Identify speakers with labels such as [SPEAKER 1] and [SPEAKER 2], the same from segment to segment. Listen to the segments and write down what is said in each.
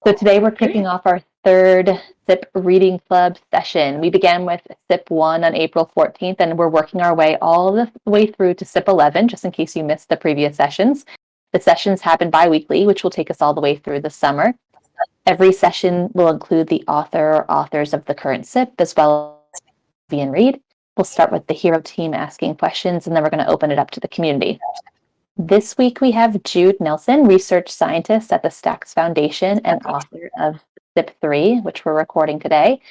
[SPEAKER 1] So today we're kicking off our third SIP Reading Club session. We began with SIP-1 on April 14th, and we're working our way all the way through to SIP-11, just in case you missed the previous sessions. The sessions happen bi-weekly, which will take us all the way through the summer. Every session will include the author or authors of the current SIP, as well as and read. We'll start with the Hiro team asking questions, and then we're going to open it up to the community. This week we have Jude Nelson, research scientist at the Stacks Foundation and author of SIP-003, which we're recording today.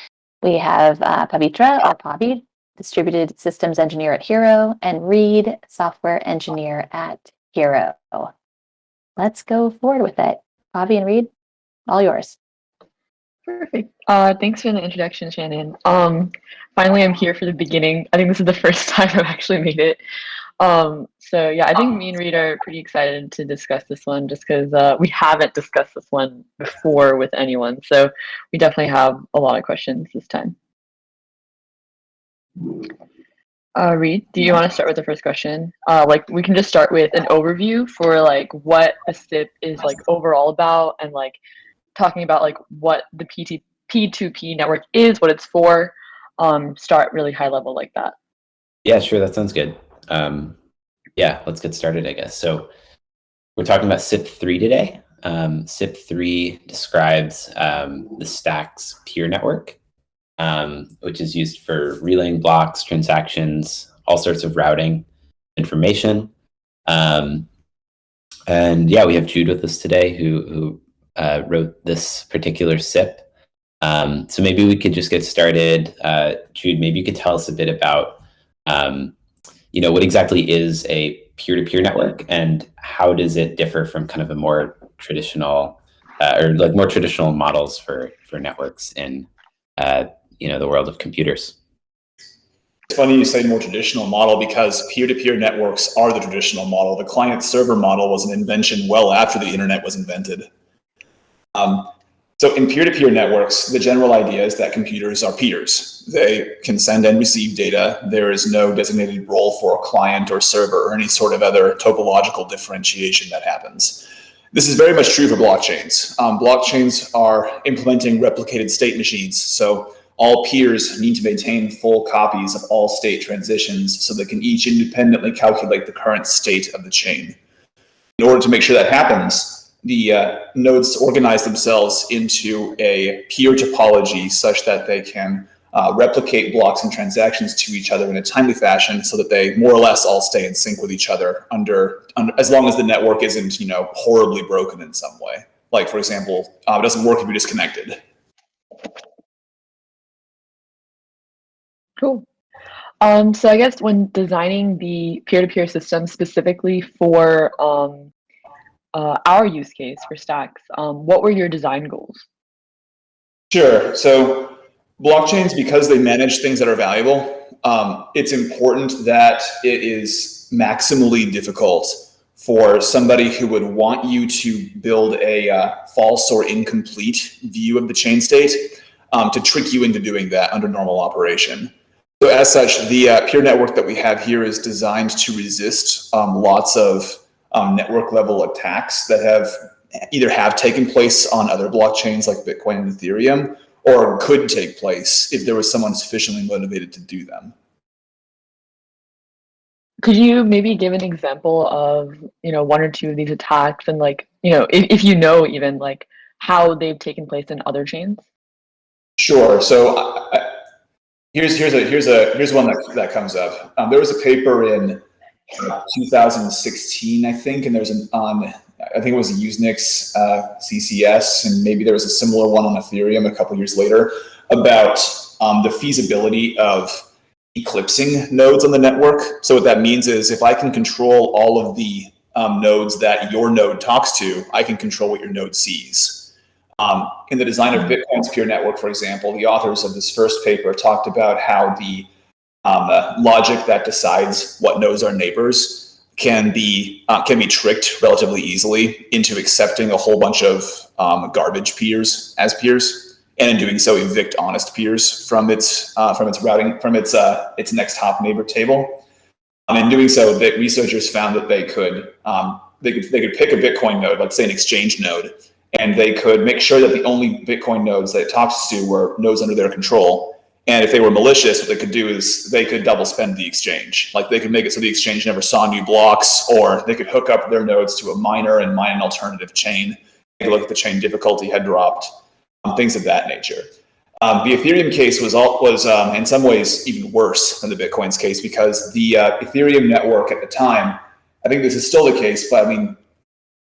[SPEAKER 1] We have Pavitthra, or Pavi, distributed systems engineer at Hiro, and Reed, software engineer at Hiro. Let's go forward with it. Pavi and Reed, all yours.
[SPEAKER 2] Perfect. Thanks for the introduction, Shannon. Finally, I'm here for the beginning. I think this is the first time I've actually made it. So yeah, I think me and Reed are pretty excited to discuss this one just because we haven't discussed this one before with anyone. So we definitely have a lot of questions this time. Reed, do you want to start with the first question? Like we can just start with an overview for like what a SIP is like overall about, and like talking about like what the P2P network is, what it's for. Start really high level like that.
[SPEAKER 3] Yeah, sure. That sounds good. Yeah, let's get started, I guess. So we're talking about SIP-3 today. SIP-3 describes the Stacks peer network, which is used for relaying blocks, transactions, all sorts of routing information. And yeah, we have Jude with us today who wrote this particular SIP. So maybe we could just get started. Jude, maybe you could tell us a bit about what exactly is a peer-to-peer network, and how does it differ from kind of a more traditional or like more traditional models for networks in the world of computers?
[SPEAKER 4] It's funny you say more traditional model, because peer-to-peer networks are the traditional model. The client-server model was an invention well after the internet was invented. So in peer-to-peer networks, the general idea is that computers are peers. They can send and receive data. There is no designated role for a client or server or any sort of other topological differentiation that happens. This is very much true for blockchains. Blockchains are implementing replicated state machines. So all peers need to maintain full copies of all state transitions so they can each independently calculate the current state of the chain. In order to make sure that happens, the nodes organize themselves into a peer topology such that they can replicate blocks and transactions to each other in a timely fashion, so that they more or less all stay in sync with each other under as long as the network isn't horribly broken in some way. Like, for example, it doesn't work if you're disconnected.
[SPEAKER 2] Cool. So I guess when designing the peer-to-peer system specifically for our use case for Stacks, what were your design goals?
[SPEAKER 4] Sure. So blockchains, because they manage things that are valuable, it's important that it is maximally difficult for somebody who would want you to build a false or incomplete view of the chain state to trick you into doing that under normal operation. So as such, the peer network that we have here is designed to resist lots of network level attacks that have taken place on other blockchains like Bitcoin and Ethereum, or could take place if there was someone sufficiently motivated to do them.
[SPEAKER 2] Could you maybe give an example of one or two of these attacks, and like if even like how they've taken place in other chains? Sure.
[SPEAKER 4] So here's one that comes up. There was a paper in 2016, I think, and there's I think it was a Usenix CCS, and maybe there was a similar one on Ethereum a couple years later, about the feasibility of eclipsing nodes on the network. So what that means is, if I can control all of the nodes that your node talks to, I can control what your node sees. In the design of Bitcoin's peer network, for example, the authors of this first paper talked about how the logic that decides what nodes are neighbors can be tricked relatively easily into accepting a whole bunch of garbage peers as peers, and in doing so evict honest peers from its routing, from its next top neighbor table. In doing so, researchers found that they could pick a Bitcoin node, let's say an exchange node, and they could make sure that the only Bitcoin nodes that it talks to were nodes under their control. And if they were malicious, what they could do is they could double spend the exchange. Like they could make it so the exchange never saw new blocks, or they could hook up their nodes to a miner and mine an alternative chain. Take a look at the chain difficulty had dropped, things of that nature. The Ethereum case was in some ways even worse than the Bitcoin's case, because the Ethereum network at the time, I think this is still the case, but I mean,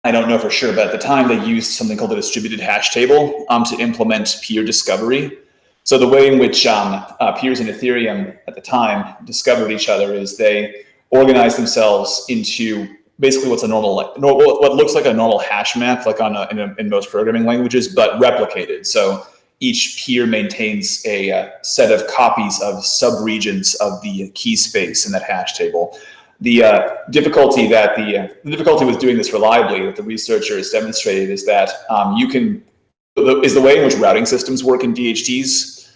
[SPEAKER 4] I don't know for sure, but at the time they used something called the distributed hash table to implement peer discovery. So the way in which peers in Ethereum at the time discovered each other is they organized themselves into basically what looks like a normal hash map, like in most programming languages, but replicated. So each peer maintains a set of copies of subregions of the key space in that hash table. The difficulty with doing this reliably, that the researchers demonstrated, is that the way in which routing systems work in DHTs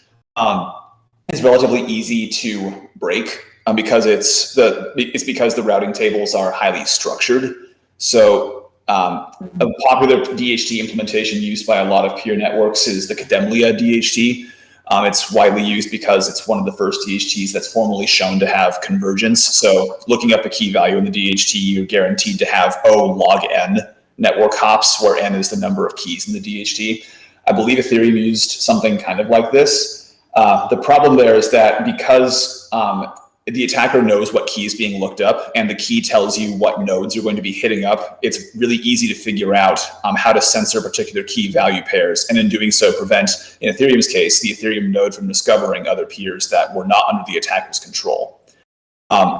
[SPEAKER 4] is relatively easy to break because because the routing tables are highly structured. So a popular DHT implementation used by a lot of peer networks is the Cademlia Dht. It's widely used because it's one of the first DHTs that's formally shown to have convergence. So looking up a key value in the DHT, you're guaranteed to have O log n network hops, where n is the number of keys in the DHT. I believe Ethereum used something kind of like this. The problem there is that because the attacker knows what key is being looked up and the key tells you what nodes you're going to be hitting up, it's really easy to figure out how to censor particular key value pairs, and in doing so prevent, in Ethereum's case, the Ethereum node from discovering other peers that were not under the attacker's control.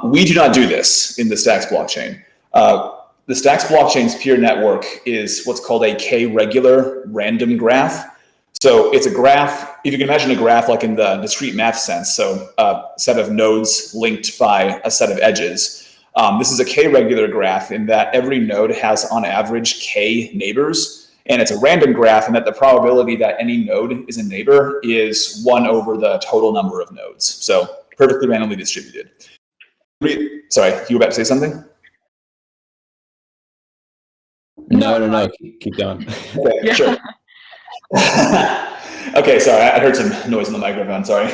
[SPEAKER 4] We do not do this in the Stacks blockchain. The Stacks blockchain's peer network is what's called a k-regular random graph. So it's a graph, if you can imagine a graph like in the discrete math sense, so a set of nodes linked by a set of edges. This is a k-regular graph in that every node has on average k neighbors, and it's a random graph in that the probability that any node is a neighbor is 1 over the total number of nodes. So perfectly randomly distributed. Sorry, you were about to say something?
[SPEAKER 3] No. Keep going.
[SPEAKER 4] Okay, yeah. Sure. Okay, sorry, I heard some noise on the microphone, sorry.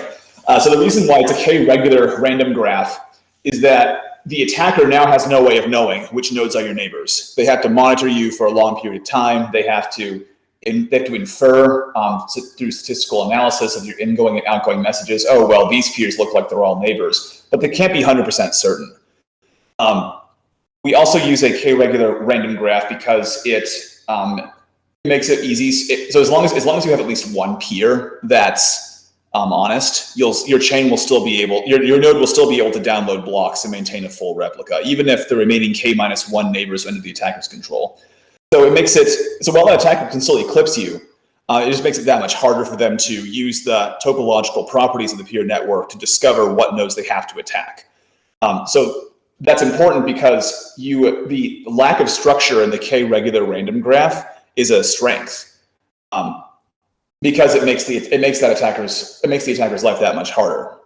[SPEAKER 4] So the reason why it's a k-regular random graph is that the attacker now has no way of knowing which nodes are your neighbors. They have to monitor you for a long period of time. They have to infer through statistical analysis of your ingoing and outgoing messages. Oh, well, these peers look like they're all neighbors, but they can't be 100% certain. We also use a k-regular random graph because it makes it easy. So as long as you have at least one peer that's honest, your chain will still be able, your node will still be able to download blocks and maintain a full replica, even if the remaining k-1 neighbors are under the attacker's control. So it makes it, so while that attacker can still eclipse you, it just makes it that much harder for them to use the topological properties of the peer network to discover what nodes they have to attack. So that's important because the lack of structure in the k-regular random graph is a strength, because it makes the attacker's life that much harder.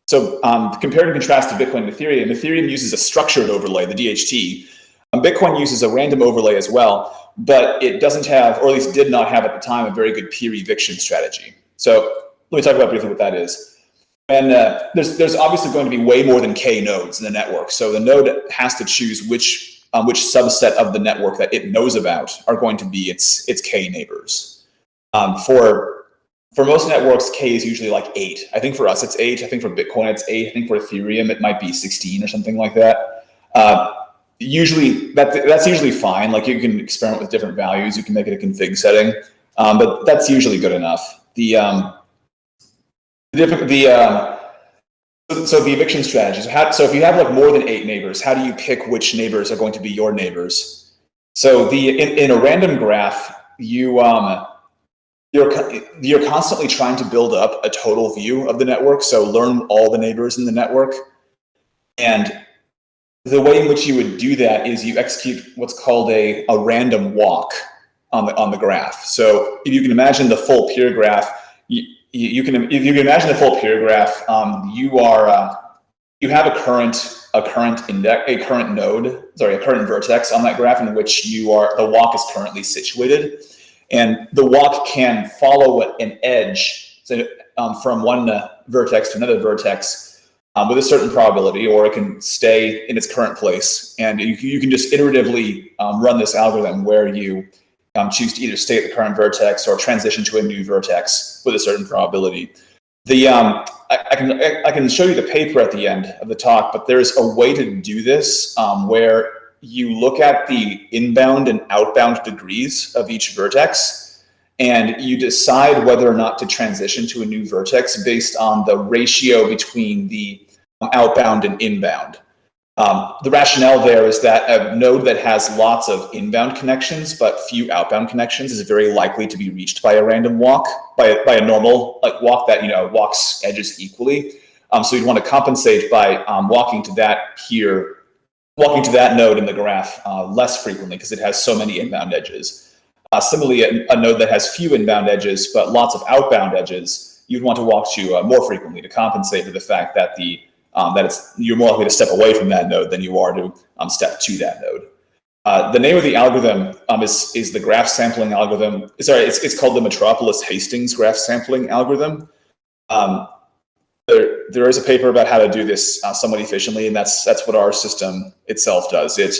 [SPEAKER 4] So compare and contrast to Bitcoin and Ethereum. Ethereum uses a structured overlay, the DHT. Bitcoin uses a random overlay as well, but it doesn't have, or at least did not have at the time, a very good peer eviction strategy. So let me talk about briefly what that is. And there's obviously going to be way more than k nodes in the network. So the node has to choose which subset of the network that it knows about are going to be its k neighbors. For most networks, k is usually like 8. I think for us it's 8. I think for Bitcoin it's 8. I think for Ethereum it might be 16 or something like that. Usually that's usually fine. Like you can experiment with different values. You can make it a config setting, but that's usually good enough. So the eviction strategies. So if you have like more than 8 neighbors, how do you pick which neighbors are going to be your neighbors? So in a random graph, you're constantly trying to build up a total view of the network. So learn all the neighbors in the network, and the way in which you would do that is you execute what's called a random walk on the graph. So if you can imagine the full peer graph. If you can imagine the full peer graph, you have a current vertex on that graph in which the walk is currently situated, And the walk can follow an edge from one vertex to another vertex with a certain probability, or it can stay in its current place. And you can just iteratively run this algorithm where you choose to either stay at the current vertex or transition to a new vertex with a certain probability. I can show you the paper at the end of the talk, but there's a way to do this where you look at the inbound and outbound degrees of each vertex, and you decide whether or not to transition to a new vertex based on the ratio between the outbound and inbound. The rationale there is that a node that has lots of inbound connections but few outbound connections is very likely to be reached by a random walk, by a normal walk that walks edges equally. So you'd want to compensate by walking to that node in the graph less frequently because it has so many inbound edges. Similarly, a node that has few inbound edges but lots of outbound edges, you'd want to walk to more frequently to compensate for the fact that you're more likely to step away from that node than you are to step to that node. The name of the algorithm is the graph sampling algorithm. Sorry, it's called the Metropolis-Hastings graph sampling algorithm. There is a paper about how to do this somewhat efficiently, and that's what our system itself does. It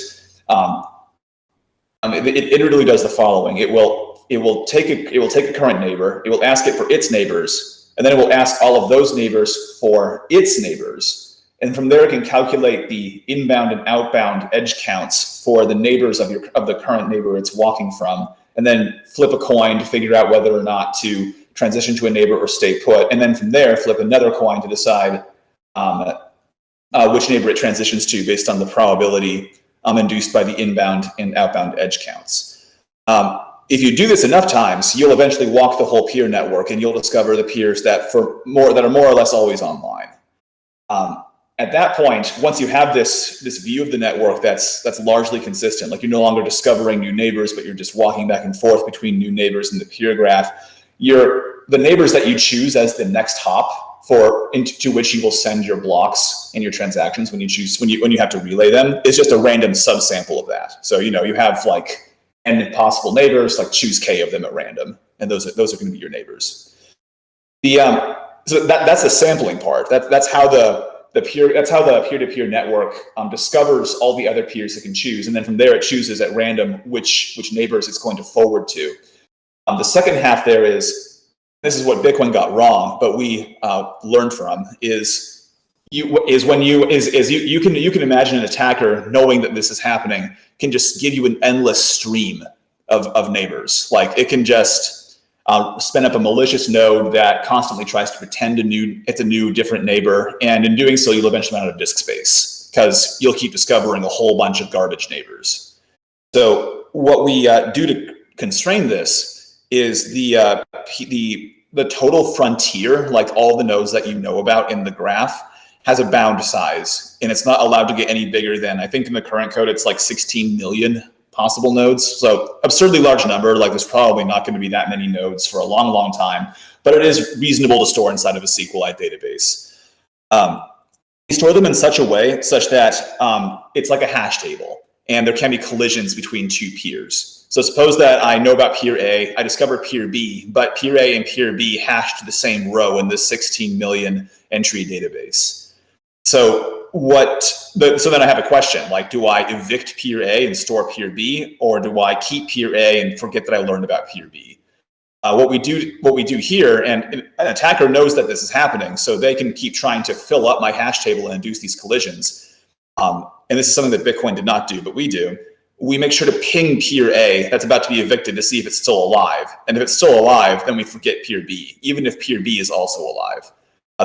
[SPEAKER 4] iteratively does the following. It will take a current neighbor, it will ask it for its neighbors, and then it will ask all of those neighbors for its neighbors. And from there, it can calculate the inbound and outbound edge counts for the neighbors of the current neighbor it's walking from, and then flip a coin to figure out whether or not to transition to a neighbor or stay put. And then from there, flip another coin to decide which neighbor it transitions to based on the probability induced by the inbound and outbound edge counts. If you do this enough times, you'll eventually walk the whole peer network, and you'll discover the peers that are more or less always online. At that point, once you have this view of the network that's largely consistent, like you're no longer discovering new neighbors, but you're just walking back and forth between new neighbors in the peer graph, the neighbors that you choose as the next hop to which you will send your blocks and your transactions when you have to relay them is just a random subsample of that. So you have like n possible neighbors, like choose k of them at random, and those are going to be your neighbors. So that's the sampling part. That's how the peer-to-peer network discovers all the other peers it can choose, and then from there it chooses at random which neighbors it's going to forward to. The second half there is, this is what Bitcoin got wrong, but we learned from, is you can imagine an attacker knowing that this is happening can just give you an endless stream of neighbors. Like it can just spin up a malicious node that constantly tries to pretend it's a new different neighbor, and in doing so you'll eventually run out of disk space because you'll keep discovering a whole bunch of garbage neighbors. So what we do to constrain this is the total frontier, like all the nodes that you know about in the graph, has a bound size, and it's not allowed to get any bigger than, I think in the current code, it's like 16 million possible nodes. So absurdly large number, like there's probably not going to be that many nodes for a long, long time, but it is reasonable to store inside of a SQLite database. We store them in such a way such that it's like a hash table, and there can be collisions between two peers. So suppose that I know about peer A, I discover peer B, but peer A and peer B hash to the same row in this 16 million entry database. So then I have a question, like, do I evict peer A and store peer B, or do I keep peer A and forget that I learned about peer B? What we do here, and an attacker knows that this is happening, so they can keep trying to fill up my hash table and induce these collisions. And this is something that Bitcoin did not do, but we do. We make sure to ping peer A that's about to be evicted to see if it's still alive. And if it's still alive, then we forget peer B, even if peer B is also alive.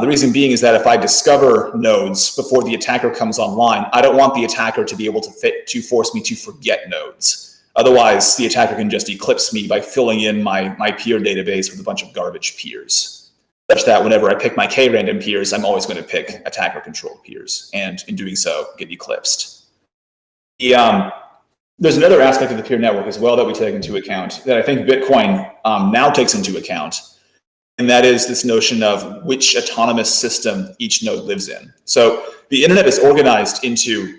[SPEAKER 4] The reason being is that if I discover nodes before the attacker comes online, I don't want the attacker to be able to force me to forget nodes. Otherwise, the attacker can just eclipse me by filling in my peer database with a bunch of garbage peers, such that whenever I pick my k-random peers, I'm always going to pick attacker-controlled peers, and in doing so, get eclipsed. There's another aspect of the peer network as well that we take into account that I think Bitcoin now takes into account, and that is this notion of which autonomous system each node lives in. So the internet is organized into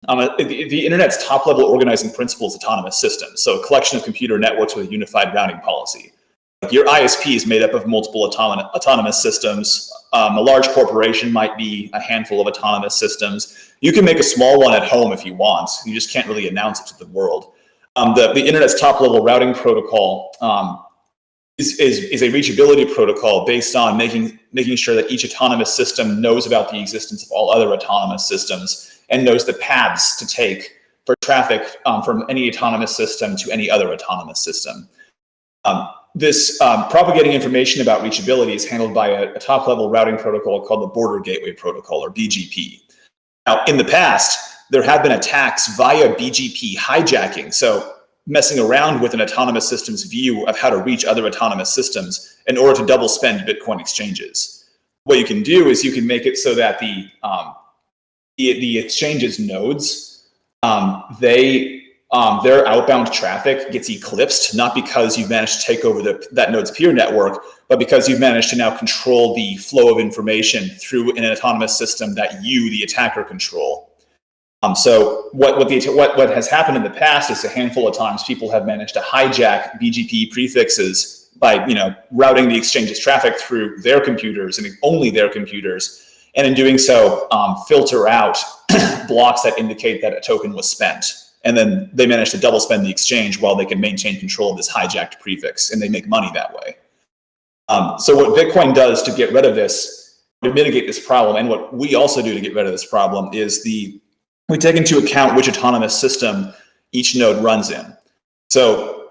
[SPEAKER 4] The internet's top-level organizing principle is autonomous systems, so a collection of computer networks with a unified routing policy. Like your ISP is made up of multiple autonomous systems. A large corporation might be a handful of autonomous systems. You can make a small one at home if you want. You just can't really announce it to the world. The internet's top-level routing protocol is a reachability protocol based on making sure that each autonomous system knows about the existence of all other autonomous systems and knows the paths to take for traffic from any autonomous system to any other autonomous system. This propagating information about reachability is handled by a top-level routing protocol called the Border Gateway Protocol, or BGP. Now, in the past, there have been attacks via BGP hijacking, so messing around with an autonomous system's view of how to reach other autonomous systems in order to double spend Bitcoin exchanges. What you can do is you can make it so that the exchange's nodes, their outbound traffic gets eclipsed, not because you've managed to take over that node's peer network, but because you've managed to now control the flow of information through an autonomous system that you, the attacker, control. So what has happened in the past is a handful of times people have managed to hijack BGP prefixes by routing the exchange's traffic through their computers and only their computers, and in doing so filter out blocks that indicate that a token was spent. And then they manage to double spend the exchange while they can maintain control of this hijacked prefix, and they make money that way. So what Bitcoin does to get rid of this, to mitigate this problem, and what we also do to get rid of this problem, is we take into account which autonomous system each node runs in. So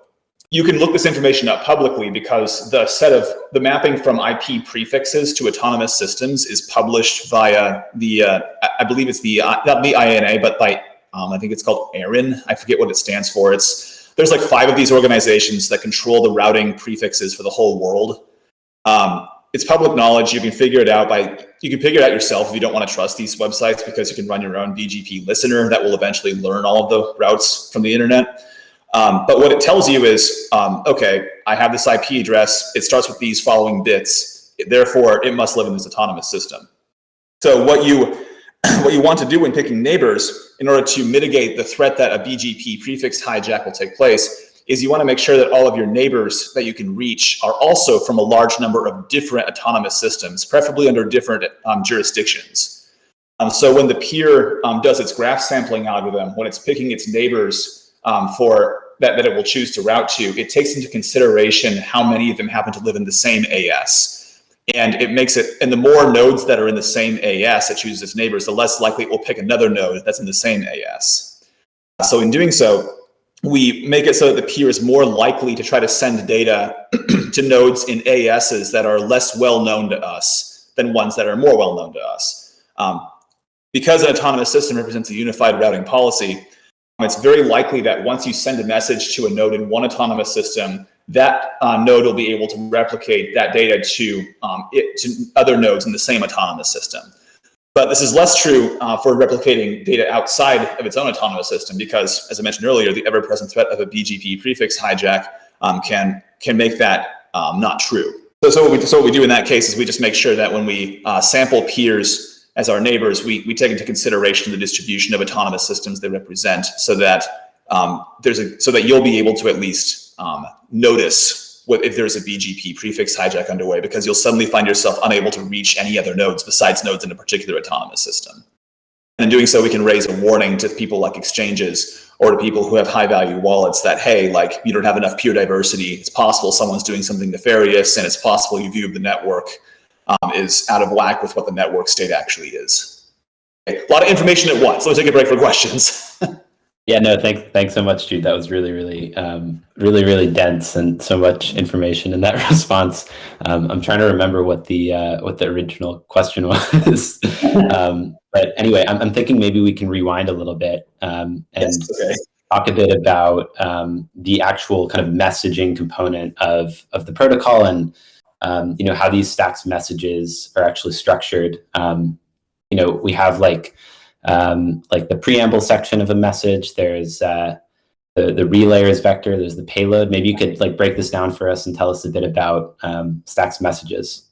[SPEAKER 4] you can look this information up publicly because the mapping from IP prefixes to autonomous systems is published via I believe it's not the INA, but by I think it's called ARIN. I forget what it stands for. There's like 5 of these organizations that control the routing prefixes for the whole world. It's public knowledge. You can figure it out yourself if you don't want to trust these websites, because you can run your own BGP listener that will eventually learn all of the routes from the internet. But what it tells you is, okay, I have this IP address. It starts with these following bits. Therefore, it must live in this autonomous system. So what you want to do when picking neighbors, in order to mitigate the threat that a BGP prefix hijack will take place, is you want to make sure that all of your neighbors that you can reach are also from a large number of different autonomous systems, preferably under different jurisdictions. So when the peer does its graph sampling algorithm, when it's picking its neighbors that it will choose to route to, it takes into consideration how many of them happen to live in the same AS. And it makes it, and the more nodes that are in the same AS that chooses its neighbors, the less likely it will pick another node that's in the same AS. So in doing so, we make it so that the peer is more likely to try to send data to nodes in ASs that are less well known to us than ones that are more well known to us. Because an autonomous system represents a unified routing policy, it's very likely that once you send a message to a node in one autonomous system, that node will be able to replicate that data to other nodes in the same autonomous system. But this is less true for replicating data outside of its own autonomous system, because, as I mentioned earlier, the ever-present threat of a BGP prefix hijack can make that not true. So what we do in that case is we just make sure that when we sample peers as our neighbors, we take into consideration the distribution of autonomous systems they represent, so that so that you'll be able to at least notice if there's a BGP prefix hijack underway, because you'll suddenly find yourself unable to reach any other nodes besides nodes in a particular autonomous system. And in doing so, we can raise a warning to people like exchanges or to people who have high value wallets that, hey, like, you don't have enough peer diversity. It's possible someone's doing something nefarious, and it's possible your view of the network is out of whack with what the network state actually is. Okay. A lot of information at once. Let me take a break for questions.
[SPEAKER 3] Yeah, no, thanks so much, Jude. That was really dense, and so much information in that response. I'm trying to remember what the original question was. But anyway, I'm thinking maybe we can rewind a little bit and talk a bit about the actual kind of messaging component of the protocol, and how these stacks messages are actually structured. We have like the preamble section of a message. There's the relayers vector. There's the payload. Maybe you could break this down for us and tell us a bit about stacks messages.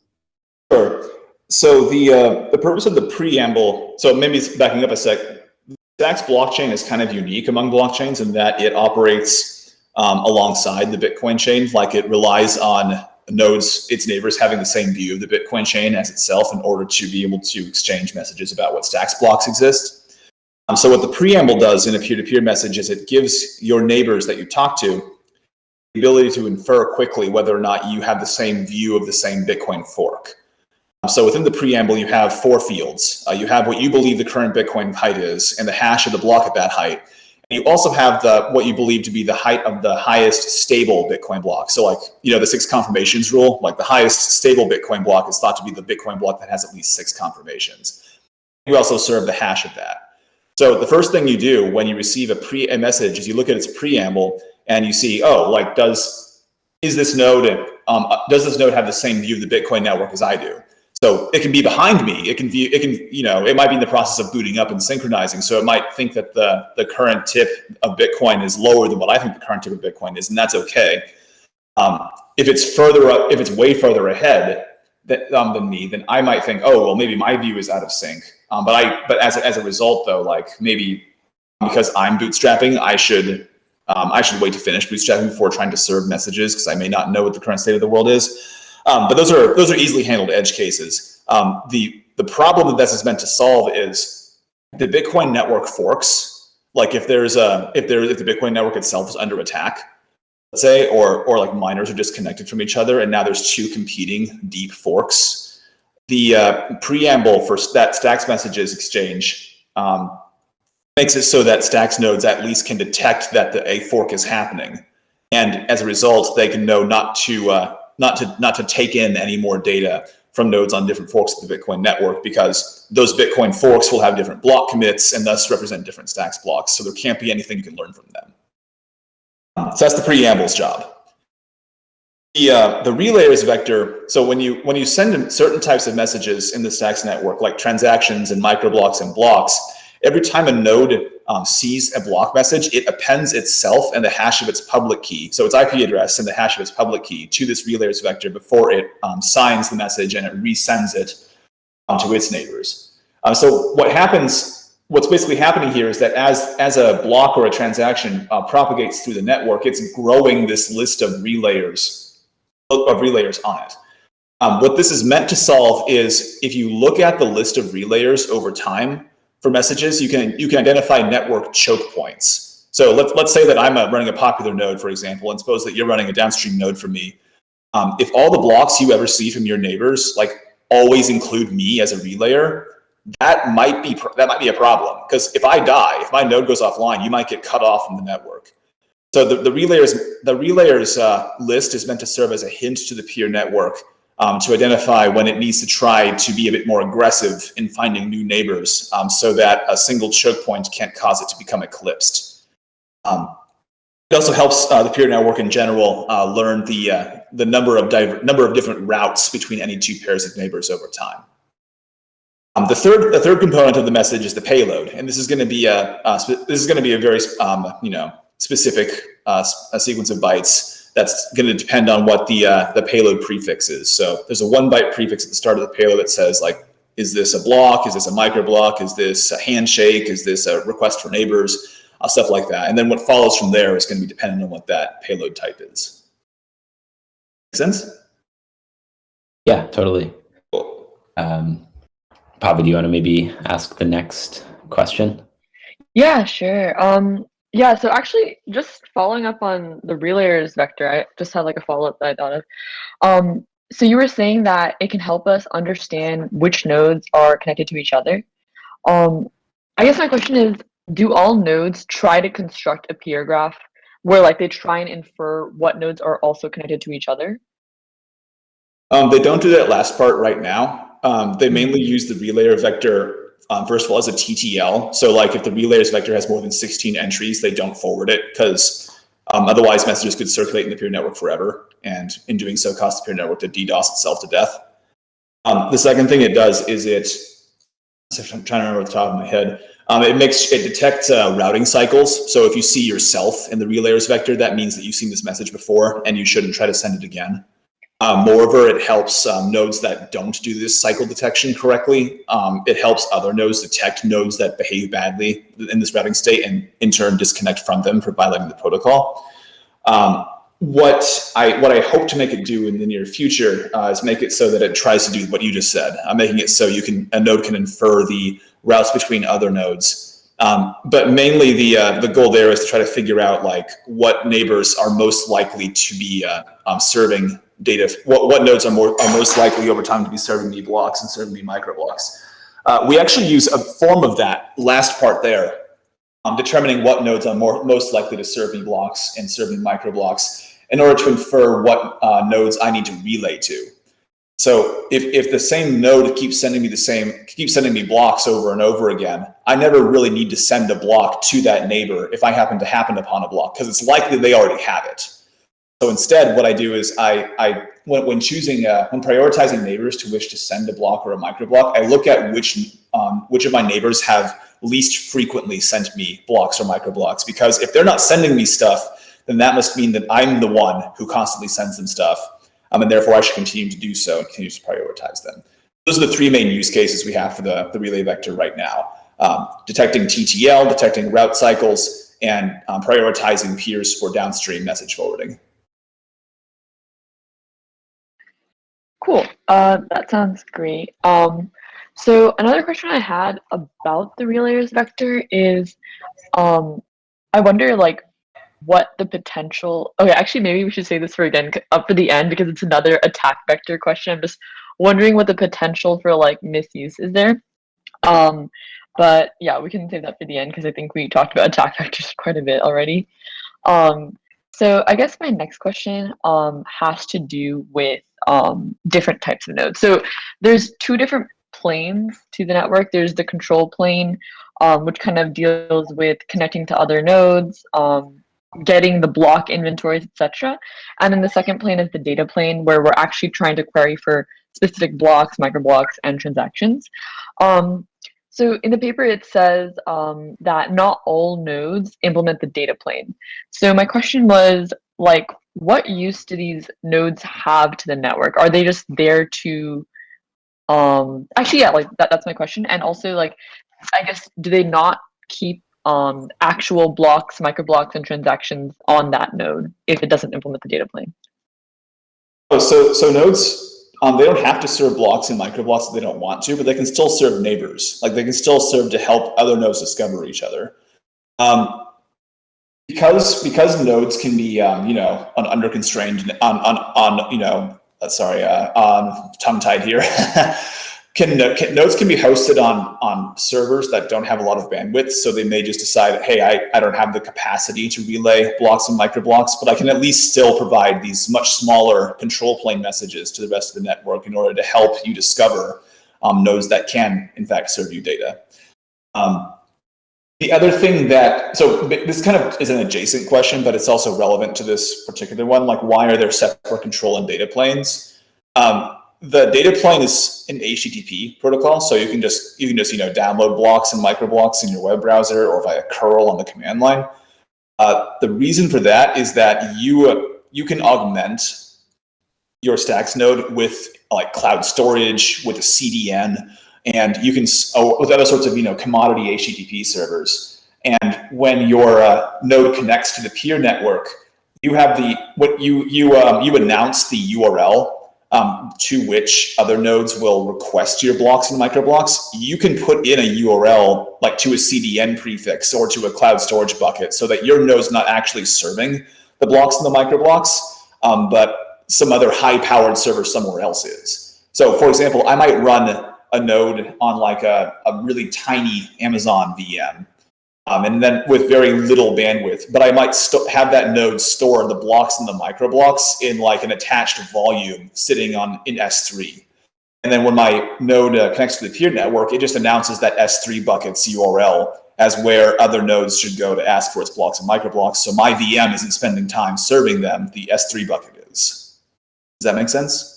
[SPEAKER 4] Sure. So the purpose of the preamble. So maybe it's backing up a sec. Stacks blockchain is kind of unique among blockchains in that it operates alongside the Bitcoin chain. Like, it relies on nodes, its neighbors, having the same view of the Bitcoin chain as itself in order to be able to exchange messages about what Stacks blocks exist. So what the preamble does in a peer-to-peer message is it gives your neighbors that you talk to the ability to infer quickly whether or not you have the same view of the same Bitcoin fork. So within the preamble, you have 4 fields. You have what you believe the current Bitcoin height is and the hash of the block at that height. And you also have what you believe to be the height of the highest stable Bitcoin block. So, like, the 6 confirmations rule, like the highest stable Bitcoin block is thought to be the Bitcoin block that has at least 6 confirmations. You also serve the hash of that. So the first thing you do when you receive a message is you look at its preamble and you see, oh, like, does this node have the same view of the Bitcoin network as I do? So it can be behind me. It might be in the process of booting up and synchronizing. So it might think that the current tip of Bitcoin is lower than what I think the current tip of Bitcoin is, and that's okay. If it's further up, if it's way further ahead than me, then I might think, oh, well, maybe my view is out of sync. But as a result, though, like, maybe because I'm bootstrapping, I should wait to finish bootstrapping before trying to serve messages, because I may not know what the current state of the world is. But those are easily handled edge cases. The problem that this is meant to solve is the Bitcoin network forks. Like, if the Bitcoin network itself is under attack, let's say, or like miners are disconnected from each other, and now there's 2 competing deep forks. The preamble for that Stacks messages exchange makes it so that Stacks nodes at least can detect that a fork is happening, and as a result, they can know not to take in any more data from nodes on different forks of the Bitcoin network, because those Bitcoin forks will have different block commits and thus represent different Stacks blocks. So there can't be anything you can learn from them. So that's the preamble's job. The relayers vector. So when you send certain types of messages in the Stacks network, like transactions and microblocks and blocks, every time a node sees a block message, it appends itself and the hash of its public key, so its IP address and the hash of its public key, to this relayers vector before it signs the message and it resends it to its neighbors. So what's basically happening here is that as a block or a transaction propagates through the network, it's growing this list of relayers on it. What this is meant to solve is, if you look at the list of relayers over time for messages, you can identify network choke points. So let's say that I'm running a popular node, for example, and suppose that you're running a downstream node for me. If all the blocks you ever see from your neighbors always include me as a relayer, that might be a problem, because if I die, if my node goes offline, you might get cut off from the network. So the relayers list is meant to serve as a hint to the peer network to identify when it needs to try to be a bit more aggressive in finding new neighbors, so that a single choke point can't cause it to become eclipsed. It also helps the peer network in general learn the number of different routes between any 2 pairs of neighbors over time. The third component of the message is the payload, and this is going to be a very specific a sequence of bytes that's going to depend on what the payload prefix is. So there's a 1 byte prefix at the start of the payload that says, like, is this a block? Is this a microblock? Is this a handshake? Is this a request for neighbors? Stuff like that. And then what follows from there is going to be dependent on what that payload type is. Make sense?
[SPEAKER 3] Yeah, totally. Cool. Pavi, do you want to maybe ask the next question?
[SPEAKER 2] Yeah, sure. Yeah, so actually, just following up on the relayers vector, I just had like a follow-up that I thought of. So you were saying that it can help us understand which nodes are connected to each other. I guess my question is, do all nodes try to construct a peer graph where they try and infer what nodes are also connected to each other?
[SPEAKER 4] They don't do that last part right now. They mainly use the relayer vector, first of all, as a TTL. So if the relayers vector has more than 16 entries, they don't forward it, because otherwise messages could circulate in the peer network forever, and in doing so cause the peer network to DDoS itself to death. The second thing it does is I'm trying to remember off the top of my head, it detects routing cycles. So if you see yourself in the relayers vector, that means that you've seen this message before and you shouldn't try to send it again. Moreover, it helps nodes that don't do this cycle detection correctly. It helps other nodes detect nodes that behave badly in this routing state and in turn disconnect from them for violating the protocol. What I hope to make it do in the near future is make it so that it tries to do what you just said, making it so a node can infer the routes between other nodes. But mainly the goal there is to try to figure out like what neighbors are most likely to be serving data. What nodes are most likely over time to be serving me blocks and serving me microblocks. We actually use a form of that last part there, determining what nodes are most likely to serve me blocks and serve me microblocks in order to infer what nodes I need to relay to. So if the same node keeps sending me blocks over and over again, I never really need to send a block to that neighbor if I happen upon a block, because it's likely they already have it. So instead, what I do is when prioritizing neighbors to which to send a block or a microblock, I look at which of my neighbors have least frequently sent me blocks or microblocks, because if they're not sending me stuff, then that must mean that I'm the one who constantly sends them stuff. And therefore I should continue to do so and continue to prioritize them. Those are the three main use cases we have for the relay vector right now. Detecting TTL, detecting route cycles, and prioritizing peers for downstream message forwarding.
[SPEAKER 2] Cool. That sounds great. So another question I had about the relayers vector is, I wonder like what the potential. Okay, actually, maybe we should say this for the end because it's another attack vector question. I'm just wondering what the potential for like misuse is there. But yeah, we can save that for the end because I think we talked about attack vectors quite a bit already. So I guess my next question has to do with different types of nodes. So there's two different planes to the network. There's the control plane, which kind of deals with connecting to other nodes, getting the block inventories, etc. And then the second plane is the data plane, where we're actually trying to query for specific blocks, microblocks, and transactions. So in the paper, it says that not all nodes implement the data plane. So my question was, like, what use do these nodes have to the network? Are they just there to, actually, yeah, like that's my question. And also, like, I guess, do they not keep actual blocks, microblocks, and transactions on that node if it doesn't implement the data plane?
[SPEAKER 4] Oh, so nodes, they don't have to serve blocks and microblocks if they don't want to, but they can still serve neighbors. Like they can still serve to help other nodes discover each other. Because nodes can be, under constrained tongue-tied here. Nodes can be hosted on servers that don't have a lot of bandwidth, so they may just decide, hey, I don't have the capacity to relay blocks and microblocks, but I can at least still provide these much smaller control plane messages to the rest of the network in order to help you discover nodes that can, in fact, serve you data. The other thing so this kind of is an adjacent question, but it's also relevant to this particular one, like why are there separate control and data planes? The data plane is an HTTP protocol, so you can just download blocks and microblocks in your web browser or via curl on the command line. The reason for that is that you can augment your Stacks node with like cloud storage, with a CDN, and you can with other sorts of commodity HTTP servers. And when your node connects to the peer network, you have you announce the URL to which other nodes will request your blocks and microblocks. You can put in a URL like to a CDN prefix or to a cloud storage bucket so that your node's not actually serving the blocks and the microblocks, but some other high-powered server somewhere else is. So for example, I might run a node on like a really tiny Amazon VM, and then with very little bandwidth, but I might have that node store the blocks and the microblocks in like an attached volume sitting in S3. And then when my node connects to the peer network, it just announces that S3 bucket's URL as where other nodes should go to ask for its blocks and microblocks. So my VM isn't spending time serving them, the S3 bucket is. Does that make sense?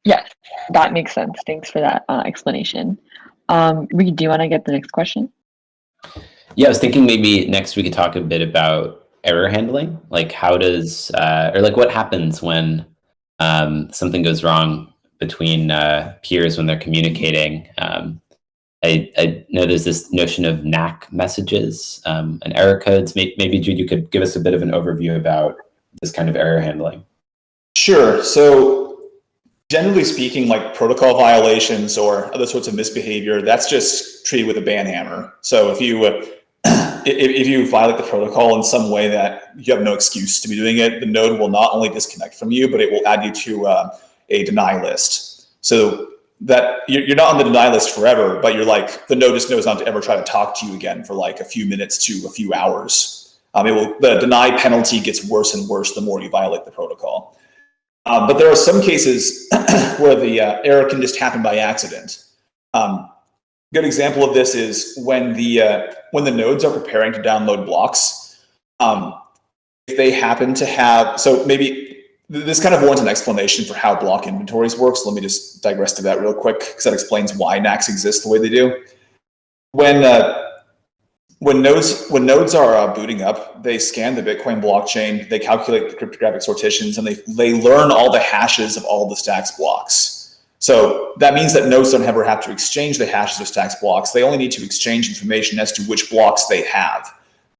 [SPEAKER 2] Yes, that makes sense. Thanks for that explanation. Reed, do you want to get the next question?
[SPEAKER 3] Yeah, I was thinking maybe next we could talk a bit about error handling? Like how does, or like what happens when something goes wrong between peers when they're communicating? I know there's this notion of NAC messages and error codes. Maybe Jude, you could give us a bit of an overview about this kind of error handling.
[SPEAKER 4] Sure. So generally speaking, like protocol violations or other sorts of misbehavior, that's just treated with a ban hammer. So if you violate the protocol in some way that you have no excuse to be doing it, the node will not only disconnect from you, but it will add you to a deny list. So that you're not on the deny list forever, but you're like, the node just knows not to ever try to talk to you again for like a few minutes to a few hours. The deny penalty gets worse and worse the more you violate the protocol. But there are some cases where the error can just happen by accident. Good example of this is when the nodes are preparing to download blocks. If they happen to have, so maybe this kind of warrants an explanation for how block inventories work. So let me just digress to that real quick because that explains why NACs exist the way they do. When nodes are booting up, they scan the Bitcoin blockchain, they calculate the cryptographic sortitions, and they learn all the hashes of all the Stacks blocks. So that means that nodes don't ever have to exchange the hashes of Stacks blocks. They only need to exchange information as to which blocks they have.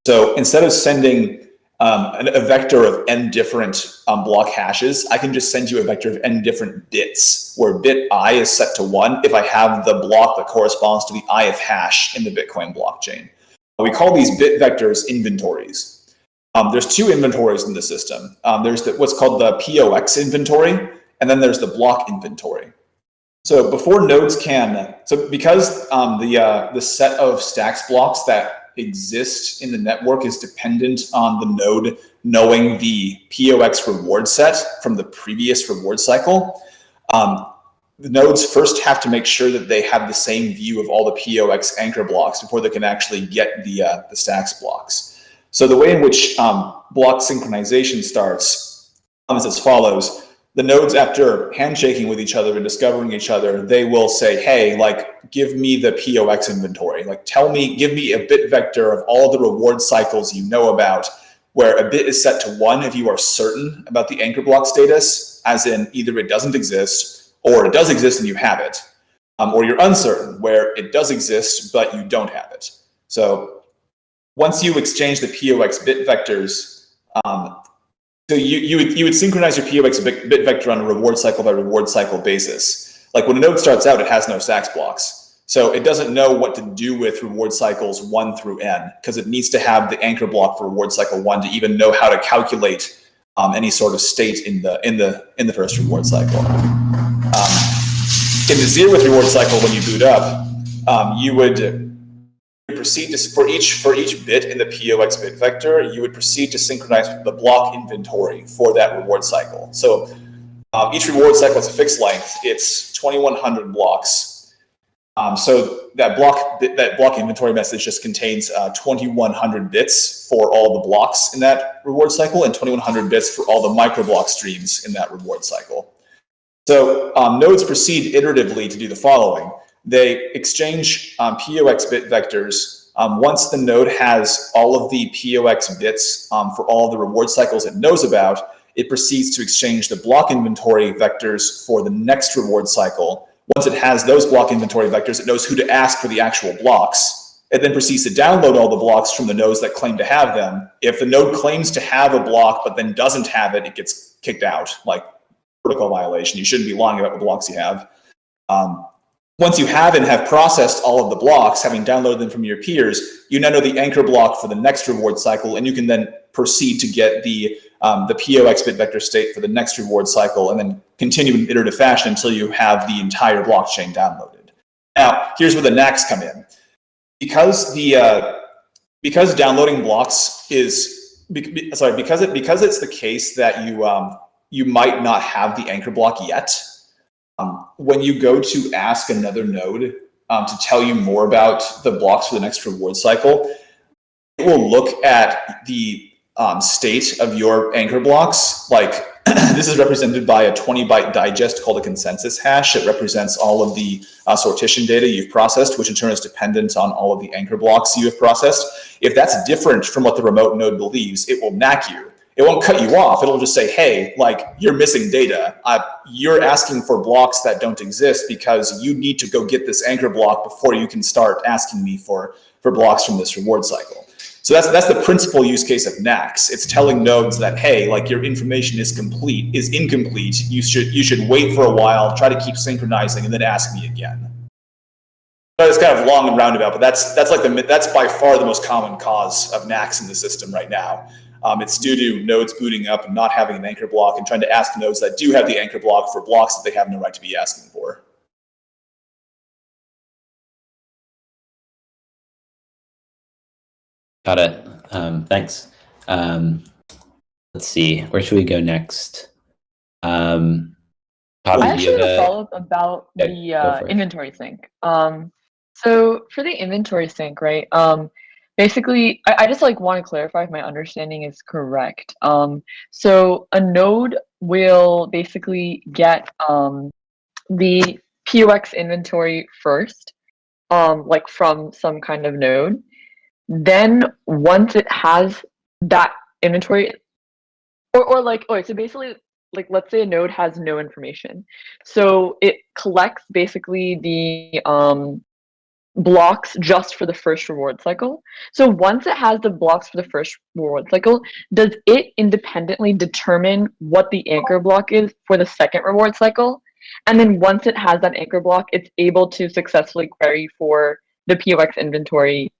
[SPEAKER 4] So instead of sending a vector of n different block hashes, I can just send you a vector of n different bits, where bit I is set to 1 if I have the block that corresponds to the ith hash in the Bitcoin blockchain. We call these bit vectors inventories. There's two inventories in the system. There's what's called the POX inventory, and then there's the block inventory. So before nodes can, so because the set of Stacks blocks that exist in the network is dependent on the node knowing the POX reward set from the previous reward cycle, the nodes first have to make sure that they have the same view of all the POX anchor blocks before they can actually get the Stacks blocks. So the way in which block synchronization starts is as follows. The nodes, after handshaking with each other and discovering each other, they will say, hey, like, give me the POX inventory. Like, give me a bit vector of all the reward cycles you know about, where a bit is set to 1 if you are certain about the anchor block status, as in either it doesn't exist, or it does exist and you have it, or you're uncertain, where it does exist, but you don't have it. So once you exchange the POX bit vectors, so you would synchronize your POX bit vector on a reward cycle by reward cycle basis. Like when a node starts out, it has no Stacks blocks. So it doesn't know what to do with reward cycles 1 through n, because it needs to have the anchor block for reward cycle 1 to even know how to calculate any sort of state in the first reward cycle. In the 0th reward cycle, when you boot up, you would proceed to, for each bit in the POX bit vector, you would proceed to synchronize the block inventory for that reward cycle. So each reward cycle has a fixed length. It's 2100 blocks. So that block inventory message just contains 2100 bits for all the blocks in that reward cycle and 2100 bits for all the microblock streams in that reward cycle. So nodes proceed iteratively to do the following. They exchange POX bit vectors. Once the node has all of the POX bits for all the reward cycles it knows about, it proceeds to exchange the block inventory vectors for the next reward cycle. Once it has those block inventory vectors, it knows who to ask for the actual blocks. It then proceeds to download all the blocks from the nodes that claim to have them. If the node claims to have a block but then doesn't have it, it gets kicked out, like protocol violation. You shouldn't be lying about what blocks you have. Once you have and have processed all of the blocks, having downloaded them from your peers, you now know the anchor block for the next reward cycle, and you can then proceed to get the POX bit vector state for the next reward cycle, and then continue in iterative fashion until you have the entire blockchain downloaded. Now, here's where the NACs come in. Because downloading blocks is because it's the case that you might not have the anchor block yet. When you go to ask another node to tell you more about the blocks for the next reward cycle, it will look at the state of your anchor blocks, like This is represented by a 20-byte digest called a consensus hash. It represents all of the sortition data you've processed, which in turn is dependent on all of the anchor blocks you have processed. If that's different from what the remote node believes, it will knack you. It won't cut you off. It'll just say, hey, like, you're missing data. You're asking for blocks that don't exist because you need to go get this anchor block before you can start asking me for blocks from this reward cycle. So that's the principal use case of NACS. It's telling nodes that, hey, like, your information is incomplete. You should wait for a while, try to keep synchronizing, and then ask me again. But it's kind of long and roundabout, but that's by far the most common cause of NACS in the system right now. It's due to nodes booting up and not having an anchor block and trying to ask nodes that do have the anchor block for blocks that they have no right to be asking for.
[SPEAKER 3] Got it. Thanks. Let's see. Where should we go next?
[SPEAKER 2] I actually have a follow-up about the inventory sync. So for the inventory sync, right? Basically, I just want to clarify if my understanding is correct. So a node will basically get the POX inventory first, like from some kind of node. Then once it has that inventory, so basically, like, let's say a node has no information. So it collects basically the blocks just for the first reward cycle. So once it has the blocks for the first reward cycle, does it independently determine what the anchor block is for the second reward cycle? And then once it has that anchor block, it's able to successfully query for the POX inventory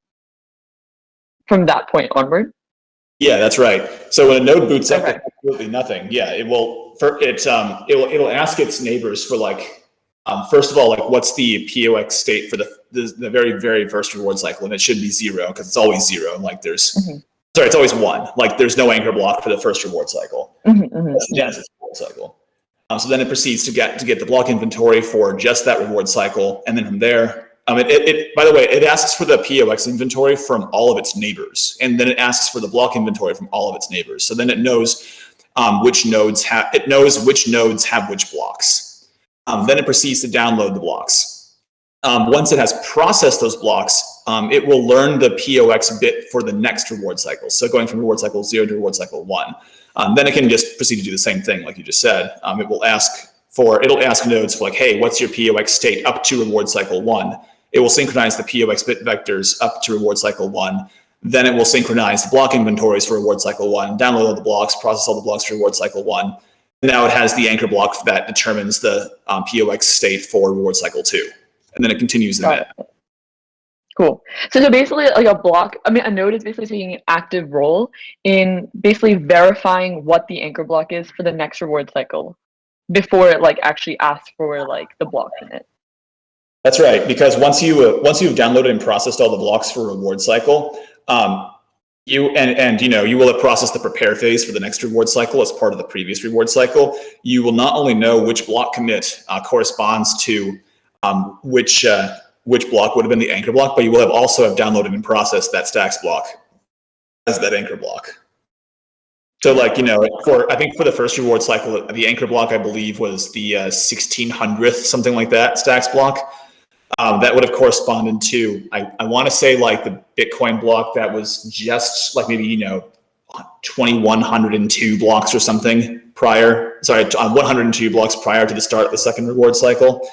[SPEAKER 2] from that point onward?
[SPEAKER 4] Yeah, that's right. So when a node boots up with absolutely nothing, yeah, it'll ask its neighbors for, like, first of all, like, what's the POX state for the very, very first reward cycle, and it should be 0 because it's always 0. Like, it's always 1. Like, there's no anchor block for the first reward cycle. That's the Genesis reward cycle. So then it proceeds to get the block inventory for just that reward cycle, and then from there, by the way, it asks for the POX inventory from all of its neighbors, and then it asks for the block inventory from all of its neighbors. So then it knows which nodes have which blocks. Then it proceeds to download the blocks. Once it has processed those blocks, it will learn the POX bit for the next reward cycle. So going from reward cycle 0 to reward cycle 1. Then it can just proceed to do the same thing, like you just said. It'll ask nodes for, like, hey, what's your POX state up to reward cycle 1? It will synchronize the POX bit vectors up to reward cycle 1. Then it will synchronize the block inventories for reward cycle 1, download all the blocks, process all the blocks for reward cycle 1. Now it has the anchor block that determines the POX state for reward cycle 2. And then it continues that.
[SPEAKER 2] Cool. So basically, like, a node is basically taking an active role in basically verifying what the anchor block is for the next reward cycle before it, like, actually asks for, like, the blocks in it.
[SPEAKER 4] That's right, because once you've downloaded and processed all the blocks for reward cycle, you will have processed the prepare phase for the next reward cycle as part of the previous reward cycle. You will not only know which block commit corresponds to which block would have been the anchor block, but you will also have downloaded and processed that stacks block as that anchor block. So, like, I think for the first reward cycle, the anchor block, I believe, was the 1600th, something like that, stacks block. That would have corresponded to, I want to say, like, the Bitcoin block that was just, like, maybe, 2102 blocks or something prior. Sorry, 102 blocks prior to the start of the second reward cycle.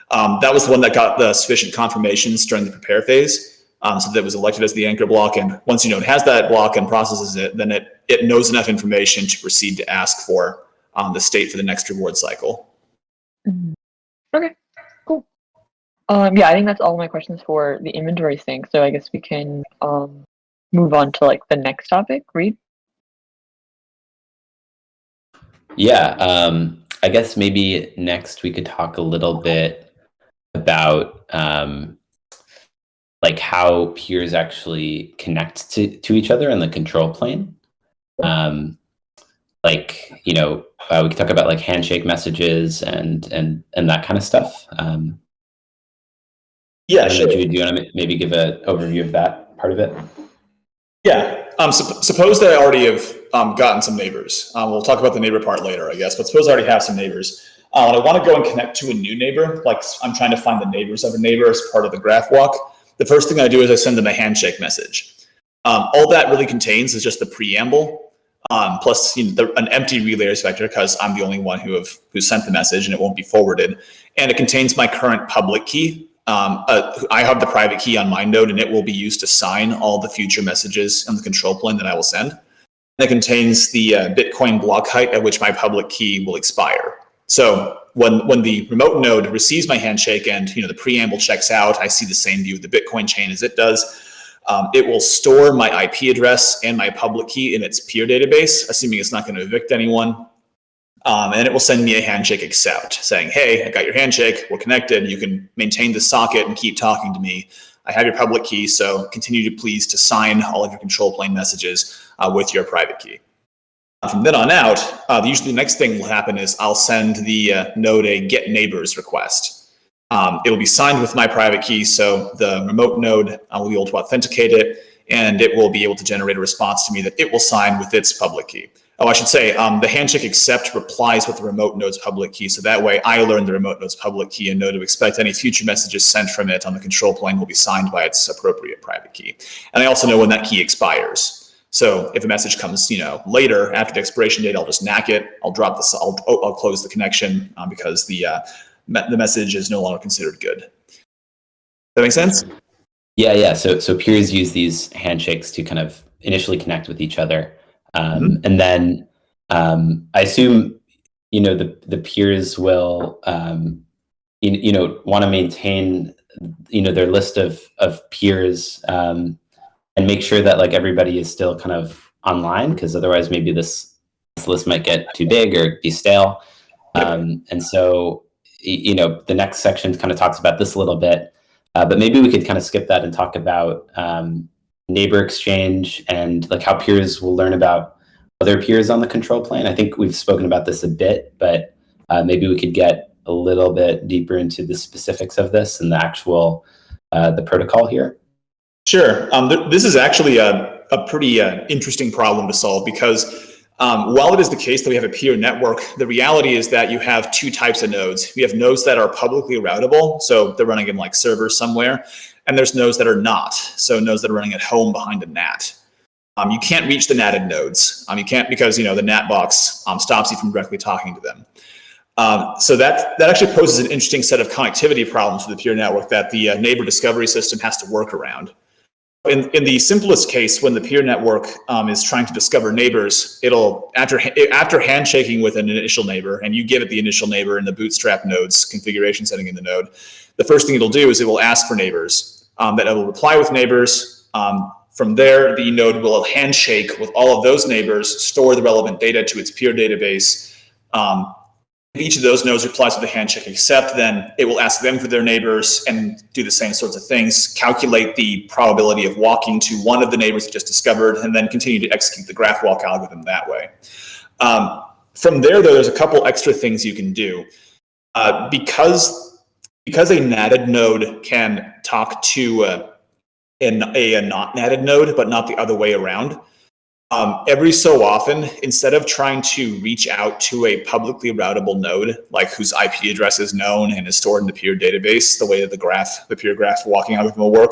[SPEAKER 4] That was the one that got the sufficient confirmations during the prepare phase. So that was elected as the anchor block. And once it has that block and processes it, then it knows enough information to proceed to ask for the state for the next reward cycle.
[SPEAKER 2] Okay, cool. Yeah, I think that's all my questions for the inventory sync. So I guess we can move on to, like, the next topic. Reed?
[SPEAKER 3] Yeah, I guess maybe next we could talk a little bit about like how peers actually connect to each other in the control plane. Like, we could talk about, like, handshake messages and that kind of stuff.
[SPEAKER 4] Yeah, sure.
[SPEAKER 3] Jude, do you want to maybe give an overview of that part of it?
[SPEAKER 4] Yeah. Suppose that I already have gotten some neighbors. We'll talk about the neighbor part later, I guess. But suppose I already have some neighbors. And I want to go and connect to a new neighbor. Like I'm trying to find the neighbors of a neighbor as part of the graph walk. The first thing I do is I send them a handshake message. All that really contains is just the preamble, plus an empty relay vector because I'm the only one who sent the message and it won't be forwarded. And it contains my current public key. I have the private key on my node, and it will be used to sign all the future messages on the control plane that I will send. And it contains the Bitcoin block height at which my public key will expire. So when the remote node receives my handshake and the preamble checks out, I see the same view of the Bitcoin chain as it does. It will store my IP address and my public key in its peer database, assuming it's not going to evict anyone. And it will send me a handshake accept saying, hey, I got your handshake, we're connected, you can maintain the socket and keep talking to me. I have your public key, so continue to please to sign all of your control plane messages with your private key. From then on out, usually the next thing will happen is I'll send the node a get neighbors request. It will be signed with my private key, so the remote node will be able to authenticate it, and it will be able to generate a response to me that it will sign with its public key. Oh, I should say, the handshake accept replies with the remote node's public key. So that way I learn the remote node's public key and know to expect any future messages sent from it on the control plane will be signed by its appropriate private key. And I also know when that key expires. So if a message comes, later after the expiration date, I'll just knack it. I'll drop this. I'll close the connection because the message is no longer considered good. That make sense?
[SPEAKER 3] Yeah. So peers use these handshakes to kind of initially connect with each other. And then I assume, the peers will, want to maintain, their list of peers and make sure that like everybody is still kind of online, because otherwise maybe this list might get too big or be stale. And so, the next section kind of talks about this a little bit, but maybe we could kind of skip that and talk about neighbor exchange and like how peers will learn about other peers on the control plane. I think we've spoken about this a bit, but maybe we could get a little bit deeper into the specifics of this and the actual the protocol here.
[SPEAKER 4] Sure. This is actually a pretty interesting problem to solve because while it is the case that we have a peer network, the reality is that you have two types of nodes. We have nodes that are publicly routable, so they're running in like servers somewhere, and there's nodes that are not, so nodes that are running at home behind a NAT. You can't reach the NATed nodes. You can't because the NAT box stops you from directly talking to them. So that actually poses an interesting set of connectivity problems for the peer network that the neighbor discovery system has to work around. In the simplest case, when the peer network is trying to discover neighbors, it'll after handshaking with an initial neighbor, and you give it the initial neighbor in the bootstrap nodes configuration setting in the node, the first thing it'll do is it will ask for neighbors. That it will reply with neighbors. From there, the node will handshake with all of those neighbors, store the relevant data to its peer database. If each of those nodes replies with a handshake accept, then it will ask them for their neighbors and do the same sorts of things, calculate the probability of walking to one of the neighbors it just discovered, and then continue to execute the graph walk algorithm that way. From there, though, there's a couple extra things you can do. Because a natted node can talk to a not natted node, but not the other way around. Every so often, instead of trying to reach out to a publicly routable node, like whose IP address is known and is stored in the peer database, the way that the peer graph walking algorithm will work,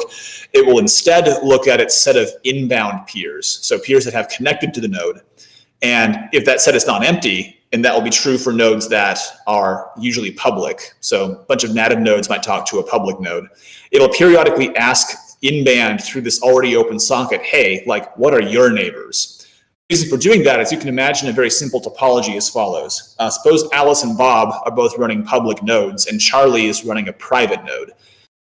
[SPEAKER 4] it will instead look at its set of inbound peers, so peers that have connected to the node. And if that set is not empty, and that will be true for nodes that are usually public, so a bunch of natted nodes might talk to a public node, it'll periodically ask in-band through this already open socket, hey, like, what are your neighbors? The reason for doing that is you can imagine a very simple topology as follows. Suppose Alice and Bob are both running public nodes and Charlie is running a private node.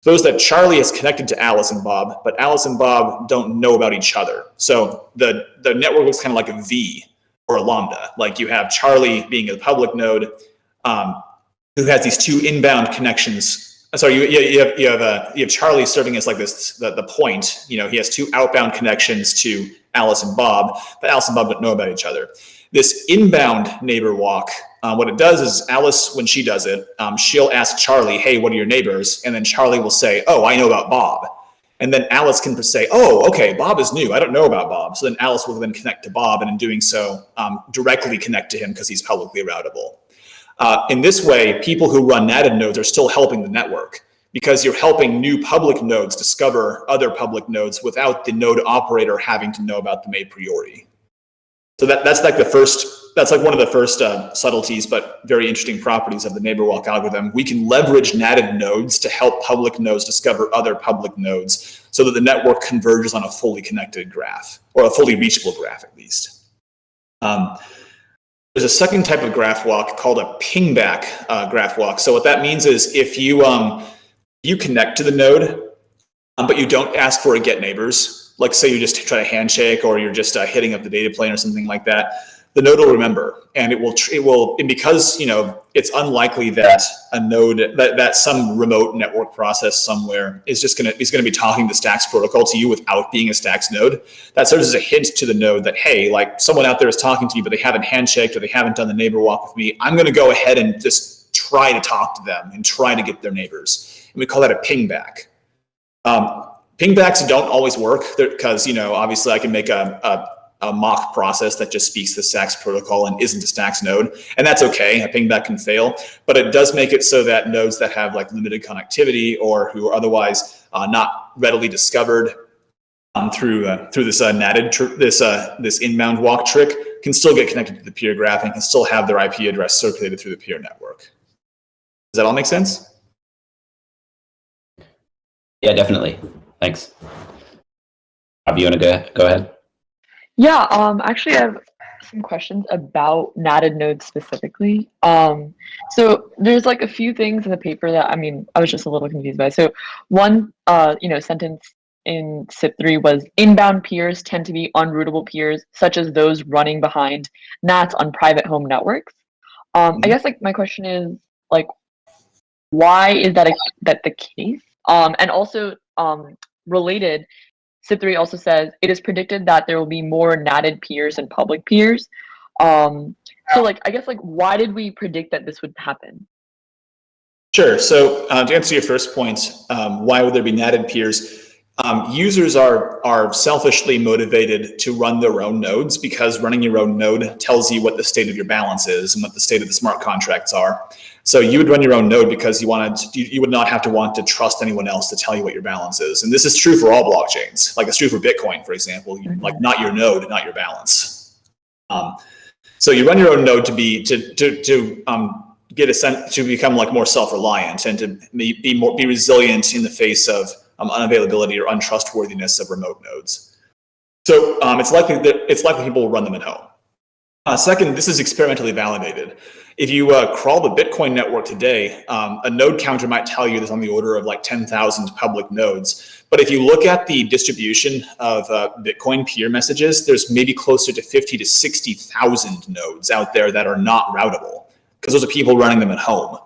[SPEAKER 4] Suppose that Charlie is connected to Alice and Bob, but Alice and Bob don't know about each other. So the network looks kind of like a V or a lambda. Like you have Charlie being a public node who has these two inbound connections. Sorry, you have Charlie serving as like the point. He has two outbound connections to Alice and Bob, but Alice and Bob don't know about each other. This inbound neighbor walk, what it does is Alice, when she does it, she'll ask Charlie, hey, what are your neighbors? And then Charlie will say, oh, I know about Bob. And then Alice can say, oh, okay, Bob is new. I don't know about Bob. So then Alice will then connect to Bob, and in doing so, directly connect to him because he's publicly routable. In this way, people who run natted nodes are still helping the network because you're helping new public nodes discover other public nodes without the node operator having to know about them a priori. So that's like one of the first subtleties, but very interesting properties of the neighbor walk algorithm. We can leverage natted nodes to help public nodes discover other public nodes so that the network converges on a fully connected graph, or a fully reachable graph at least. There's a second type of graph walk called a pingback graph walk. So what that means is if you connect to the node, but you don't ask for a get neighbors, like say you just try to handshake or you're just hitting up the data plane or something like that, the node will remember, and it will, and because it's unlikely that a node that some remote network process somewhere is going to be talking the Stacks protocol to you without being a Stacks node. That serves as a hint to the node that, hey, like someone out there is talking to me, but they haven't handshaked or they haven't done the neighbor walk with me. I'm going to go ahead and just try to talk to them and try to get their neighbors, and we call that a pingback. Pingbacks don't always work because, obviously I can make a mock process that just speaks the Stacks protocol and isn't a Stacks node, and that's okay. A pingback can fail, but it does make it so that nodes that have like limited connectivity or who are otherwise not readily discovered through this this inbound walk trick can still get connected to the peer graph and can still have their IP address circulated through the peer network. Does that all make sense?
[SPEAKER 3] Yeah, definitely. Thanks. Bob, you want to go ahead?
[SPEAKER 2] Yeah, actually I have some questions about natted nodes specifically. So there's like a few things in the paper that, I was just a little confused by. So one, sentence in SIP-3 was inbound peers tend to be unrootable peers, such as those running behind NATs on private home networks. I guess like my question is like, why is that the case? And also related, SIP-3 also says it is predicted that there will be more natted peers and public peers. So like, I guess like, why did we predict that this would happen?
[SPEAKER 4] Sure. So to answer your first point, why would there be natted peers? Users are selfishly motivated to run their own nodes because running your own node tells you what the state of your balance is and what the state of the smart contracts are. So you would run your own node because you would not have to want to trust anyone else to tell you what your balance is. And this is true for all blockchains. Like it's true for Bitcoin, for example. Like not your node, not your balance. So you run your own node to become like more self-reliant and to be resilient in the face of unavailability or untrustworthiness of remote nodes. So it's likely people will run them at home. Second, this is experimentally validated. If you crawl the Bitcoin network today, a node counter might tell you there's on the order of like 10,000 public nodes. But if you look at the distribution of Bitcoin peer messages, there's maybe closer to 50 to 60,000 nodes out there that are not routable because those are people running them at home.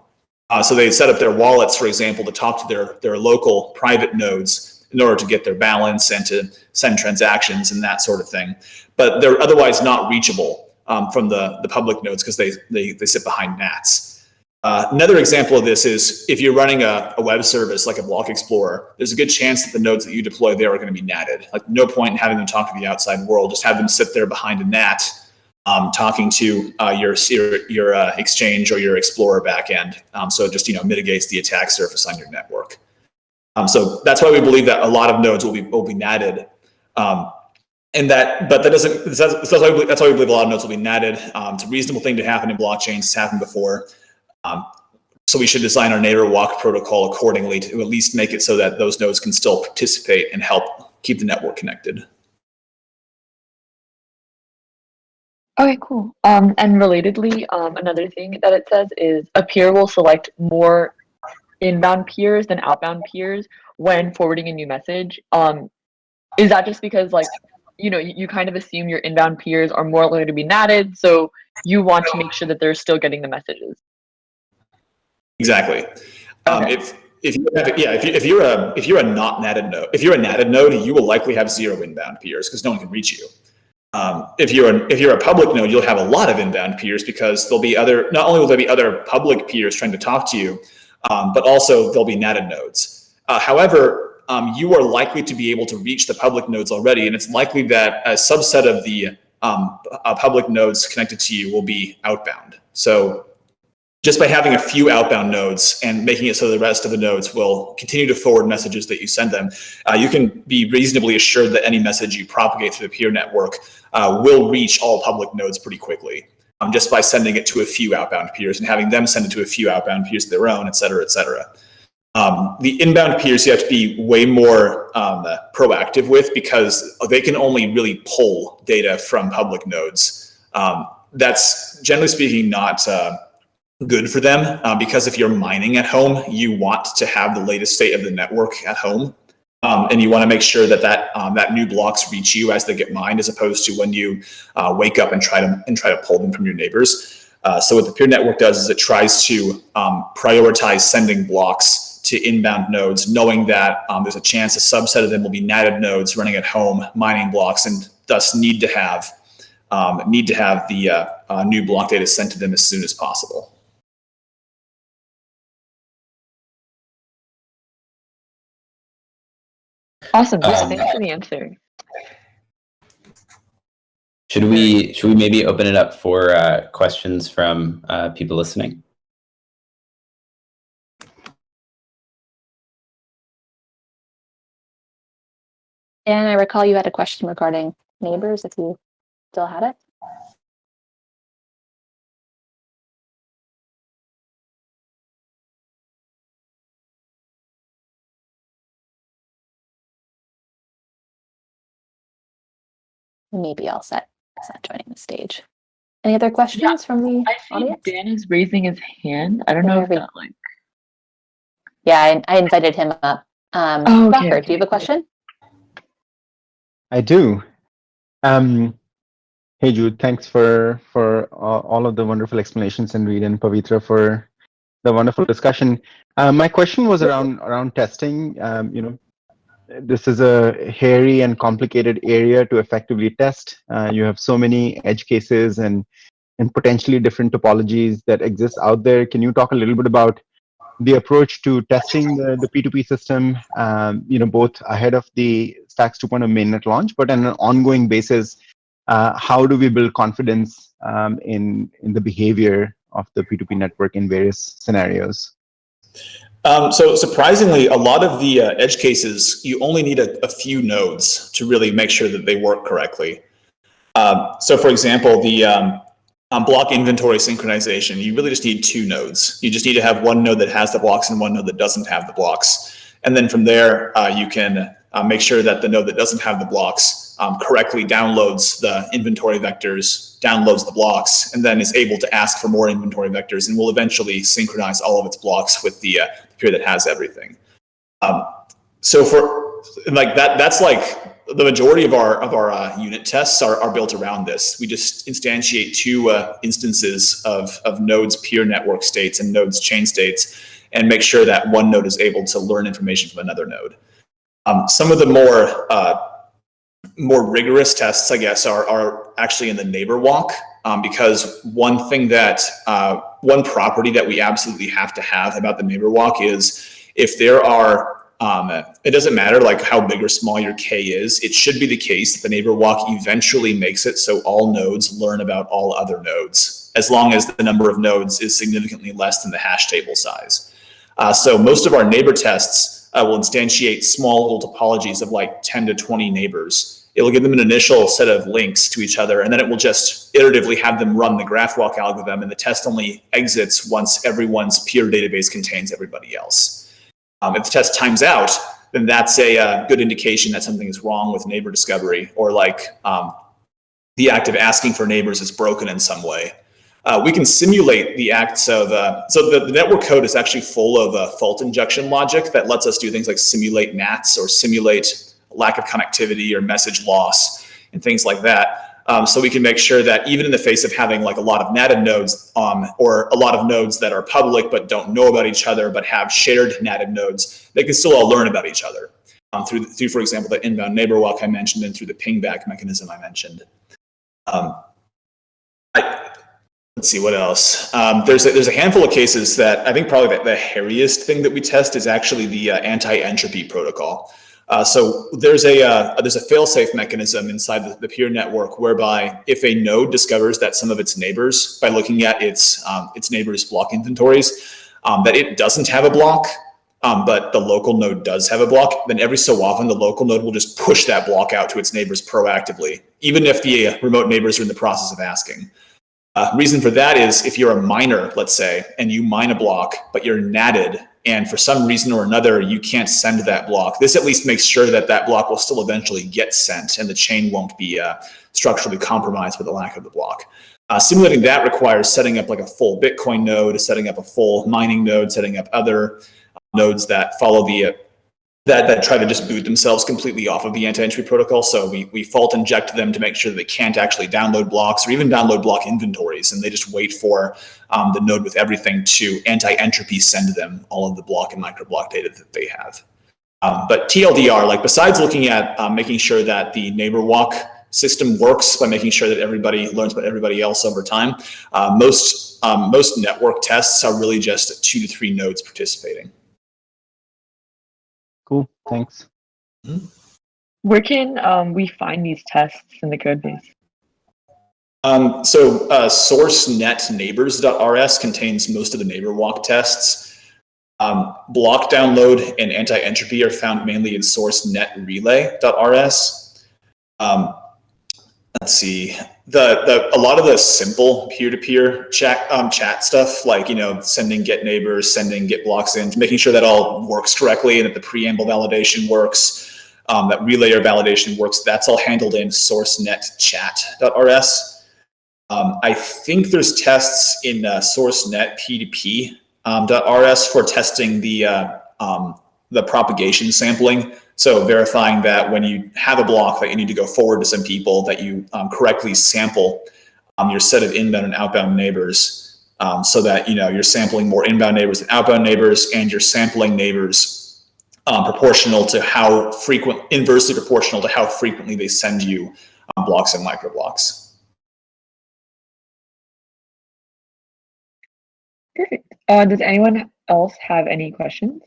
[SPEAKER 4] So they set up their wallets, for example, to talk to their local private nodes in order to get their balance and to send transactions and that sort of thing. But they're otherwise not reachable from the public nodes because they sit behind NATs. Another example of this is if you're running a web service like a Block Explorer, there's a good chance that the nodes that you deploy there are going to be natted. Like no point in having them talk to the outside world. Just have them sit there behind a NAT talking to your exchange or your Explorer backend. So it just mitigates the attack surface on your network. So that's why we believe that a lot of nodes will be natted. That's why we believe a lot of nodes will be natted. It's a reasonable thing to happen in blockchains. It's happened before. So we should design our neighbor walk protocol accordingly to at least make it so that those nodes can still participate and help keep the network connected.
[SPEAKER 2] Okay, cool. And relatedly, another thing that it says is a peer will select more inbound peers than outbound peers when forwarding a new message. Is that just because like, you kind of assume your inbound peers are more likely to be natted, so you want to make sure that they're still getting the messages?
[SPEAKER 4] Exactly.
[SPEAKER 2] Okay.
[SPEAKER 4] If you're a not natted node, if you're a natted node, you will likely have 0 inbound peers because no one can reach you. If you're a public node, you'll have a lot of inbound peers because there'll be not only will there be other public peers trying to talk to you, but also there'll be natted nodes. However, you are likely to be able to reach the public nodes already, and it's likely that a subset of the public nodes connected to you will be outbound. So just by having a few outbound nodes and making it so the rest of the nodes will continue to forward messages that you send them, you can be reasonably assured that any message you propagate through the peer network will reach all public nodes pretty quickly, just by sending it to a few outbound peers and having them send it to a few outbound peers of their own, et cetera, et cetera. The inbound peers you have to be way more proactive with, because they can only really pull data from public nodes. That's generally speaking not good for them, because if you're mining at home, you want to have the latest state of the network at home, and you want to make sure that that new blocks reach you as they get mined, as opposed to when you wake up and try to pull them from your neighbors. So what the peer network does is it tries to prioritize sending blocks to inbound nodes, knowing that there's a chance a subset of them will be native nodes running at home mining blocks, and thus need to have the new block data sent to them as soon as possible.
[SPEAKER 2] Awesome. Yeah, thanks for the answer.
[SPEAKER 3] Should we maybe open it up for questions from people listening?
[SPEAKER 1] And I recall you had a question regarding neighbors, if you still had it. Maybe all set. It's not joining the stage. Any other questions from the
[SPEAKER 2] I see
[SPEAKER 1] audience?
[SPEAKER 2] Dan is raising his hand. I don't know if that like.
[SPEAKER 1] Yeah, I invited him up.
[SPEAKER 2] Oh, okay,
[SPEAKER 1] Becker, do you have a question?
[SPEAKER 5] I do. Hey Jude, thanks for all of the wonderful explanations, and Reed and Pavitthra for the wonderful discussion. My question was around testing. This is a hairy and complicated area to effectively test. You have so many edge cases and potentially different topologies that exist out there. Can you talk a little bit about the approach to testing the P2P system, both ahead of the Stacks 2.0 mainnet launch, but on an ongoing basis? How do we build confidence in the behavior of the P2P network in various scenarios?
[SPEAKER 4] So surprisingly, a lot of the edge cases, you only need a few nodes to really make sure that they work correctly. So for example, the block inventory synchronization, you really just need 2 nodes. You just need to have one node that has the blocks and one node that doesn't have the blocks. And then from there, you can make sure that the node that doesn't have the blocks correctly downloads the inventory vectors, downloads the blocks, and then is able to ask for more inventory vectors, and will eventually synchronize all of its blocks with the peer that has everything. So for like that's like the majority of our unit tests are built around this. We just instantiate 2 instances of nodes peer network states and nodes chain states, and make sure that one node is able to learn information from another node. Some of the more rigorous tests, I guess, are actually in the neighbor walk, because one property that we absolutely have to have about the neighbor walk is if there are, it doesn't matter like how big or small your K is, it should be the case that the neighbor walk eventually makes it so all nodes learn about all other nodes, as long as the number of nodes is significantly less than the hash table size. So most of our neighbor tests will instantiate small little topologies of like 10 to 20 neighbors. It'll give them an initial set of links to each other, and then it will just iteratively have them run the graph walk algorithm, and the test only exits once everyone's peer database contains everybody else. If the test times out, then that's a good indication that something is wrong with neighbor discovery, or like the act of asking for neighbors is broken in some way. We can simulate the acts of, so the network code is actually full of fault injection logic that lets us do things like simulate NATs or simulate lack of connectivity or message loss and things like that. So we can make sure that even in the face of having like a lot of native nodes or a lot of nodes that are public but don't know about each other but have shared native nodes, they can still all learn about each other through, for example, the inbound neighbor walk I mentioned and through the pingback mechanism I mentioned. Let's see what else. There's a handful of cases that I think probably the hairiest thing that we test is actually the anti-entropy protocol. So there's a fail-safe mechanism inside the peer network whereby if a node discovers that some of its neighbors, by looking at its neighbors' block inventories, that it doesn't have a block, but the local node does have a block, then every so often the local node will just push that block out to its neighbors proactively, even if the remote neighbors are in the process of asking. Reason for that is if you're a miner, let's say, and you mine a block, but you're natted, and for some reason or another, you can't send that block. This at least makes sure that that block will still eventually get sent and the chain won't be structurally compromised with the lack of the block. Simulating that requires setting up like a full Bitcoin node, setting up a full mining node, setting up other nodes that follow that try to just boot themselves completely off of the anti-entropy protocol. So we fault inject them to make sure that they can't actually download blocks or even download block inventories, and they just wait for the node with everything to anti-entropy send them all of the block and microblock data that they have. But TLDR, like besides looking at making sure that the neighbor walk system works by making sure that everybody learns about everybody else over time, most network tests are really just 2 to 3 nodes participating.
[SPEAKER 5] Cool. Thanks.
[SPEAKER 2] Where can we find these tests in the code base?
[SPEAKER 4] SourceNetNeighbors.rs contains most of the neighbor walk tests. Block download and anti-entropy are found mainly in SourceNetRelay.rs. Let's see. A lot of the simple peer-to-peer chat stuff, like sending get neighbors, sending get blocks in, making sure that all works correctly and that the preamble validation works, that relayer validation works. That's all handled in SourceNetChat.rs. I think there's tests in SourceNetP2P.rs for testing the propagation sampling. So verifying that when you have a block that you need to go forward to some people, that you correctly sample your set of inbound and outbound neighbors, so that you're sampling more inbound neighbors than outbound neighbors, and you're sampling neighbors proportional to inversely proportional to how frequently they send you blocks and microblocks.
[SPEAKER 2] Perfect. Does anyone else have any questions?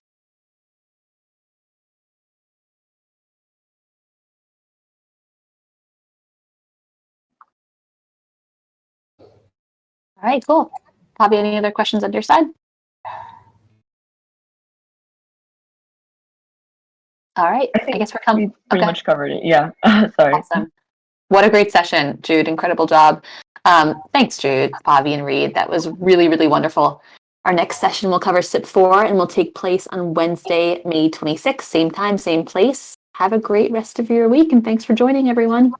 [SPEAKER 1] All right, cool. Bobby, any other questions on your side? All right, I guess we're coming.
[SPEAKER 2] We pretty much covered it. Yeah. Sorry.
[SPEAKER 1] Awesome. What a great session, Jude. Incredible job. Thanks, Jude, Bobby, and Reed. That was really, really wonderful. Our next session will cover SIP-4 and will take place on Wednesday, May 26th. Same time, same place. Have a great rest of your week, and thanks for joining, everyone.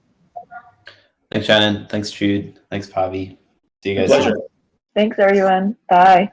[SPEAKER 3] Thanks, Shannon. Thanks, Jude. Thanks, Pavi. See you guys
[SPEAKER 4] Pleasure.
[SPEAKER 3] soon.
[SPEAKER 2] Thanks, everyone. Bye.